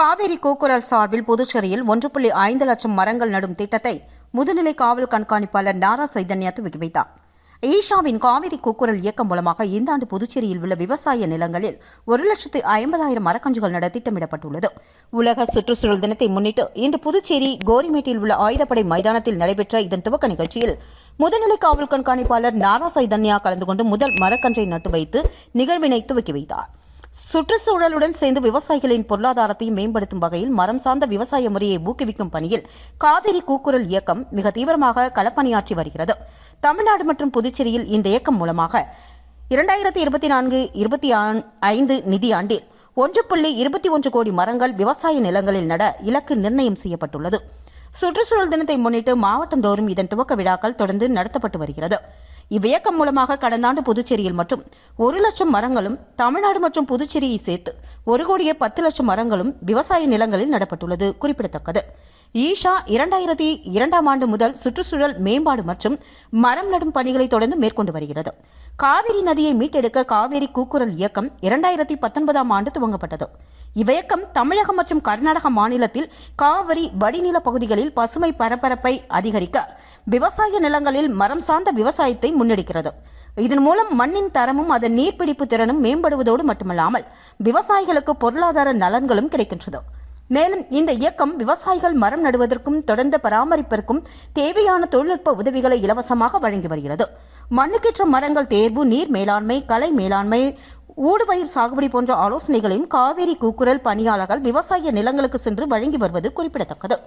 காவேரி கூக்குரல் சார்பில் புதுச்சேரியில் 1.5 லட்சம் மரங்கள் நடும் திட்டத்தை முதுநிலை காவல் கண்காணிப்பாளர் நாரா சைதன்யா துவக்கி வைத்தார். ஈஷாவின் காவிரி கூக்குரல் இயக்கம் மூலமாக இந்த ஆண்டு புதுச்சேரியில் உள்ள விவசாய நிலங்களில் 1,50,000 மரக்கன்றுகள் நட திட்டமிடப்பட்டுள்ளது. உலக சுற்றுச்சூழல் தினத்தை முன்னிட்டு இன்று புதுச்சேரி கோரிமேட்டில் உள்ள ஆயுதப்படை மைதானத்தில் நடைபெற்ற இதன் துவக்க நிகழ்ச்சியில் முதுநிலை காவல் கண்காணிப்பாளர் நாரா சைதன்யா கலந்து கொண்டு முதல் மரக்கன்றை நட்டு வைத்து நிகழ்வினை துவக்கி வைத்தார். சுற்றுச்சூழலுடன் சேர்ந்து விவசாயிகளின் பொருளாதாரத்தை மேம்படுத்தும் வகையில் மரம் சார்ந்த விவசாய முறையை ஊக்குவிக்கும் பணியில் காவிரி கூக்குரல் இயக்கம் மிக தீவிரமாக களப்பணியாற்றி வருகிறது. தமிழ்நாடு மற்றும் புதுச்சேரியில் இந்த இயக்கம் மூலமாக 2024-25 நிதியாண்டில் 1.21 கோடி மரங்கள் விவசாய நிலங்களில் நட இலக்கு நிர்ணயம் செய்யப்பட்டுள்ளது. சுற்றுச்சூழல் தினத்தை முன்னிட்டு மாவட்டந்தோறும் இதன் துவக்க விழாக்கள் தொடர்ந்து நடத்தப்பட்டு வருகிறது. இவ்வியக்கம் மூலமாக கடந்த ஆண்டு புதுச்சேரியில் மற்றும் 1 லட்சம் மரங்களும், தமிழ்நாடு மற்றும் புதுச்சேரியை சேர்த்து 1,10,00,000 மரங்களும் விவசாய நிலங்களில் நடப்பட்டுள்ளது குறிப்பிடத்தக்கது. ஈஷா 2002ஆம் ஆண்டு முதல் சுற்றுச்சூழல் மேம்பாடு மற்றும் மரம் நடும் பணிகளை தொடர்ந்து மேற்கொண்டு வருகிறது. காவிரி நதியை மீட்டெடுக்க காவேரி கூக்குரல் இயக்கம் 2019ஆம் ஆண்டு துவங்கப்பட்டது. இவ்வியக்கம் தமிழகம் மற்றும் கர்நாடக மாநிலத்தில் காவிரி வடிநில பகுதிகளில் பசுமை பரப்பரப்பை அதிகரிக்க விவசாய நிலங்களில் மரம் சார்ந்த விவசாயத்தை முன்னெடுக்கிறது. இதன் மூலம் மண்ணின் தரமும் அதன் நீர்பிடிப்பு திறனும் மேம்படுவதோடு மட்டுமல்லாமல் விவசாயிகளுக்கு பொருளாதார நலன்களும் கிடைக்கின்றது. மேலும் இந்த இயக்கம் விவசாயிகள் மரம் நடுவதற்கும் தொடர்ந்த பராமரிப்பிற்கும் தேவையான தொழில்நுட்ப உதவிகளை இலவசமாக வழங்கி வருகிறது. மண்ணுக்கேற்ற மரங்கள் தேர்வு, நீர் மேலாண்மை, களை மேலாண்மை, ஊடுபயிர் சாகுபடி போன்ற ஆலோசனைகளையும் காவேரி கூக்குரல் பணியாளர்கள் விவசாய நிலங்களுக்கு சென்று வழங்கி வருவது குறிப்பிடத்தக்கது.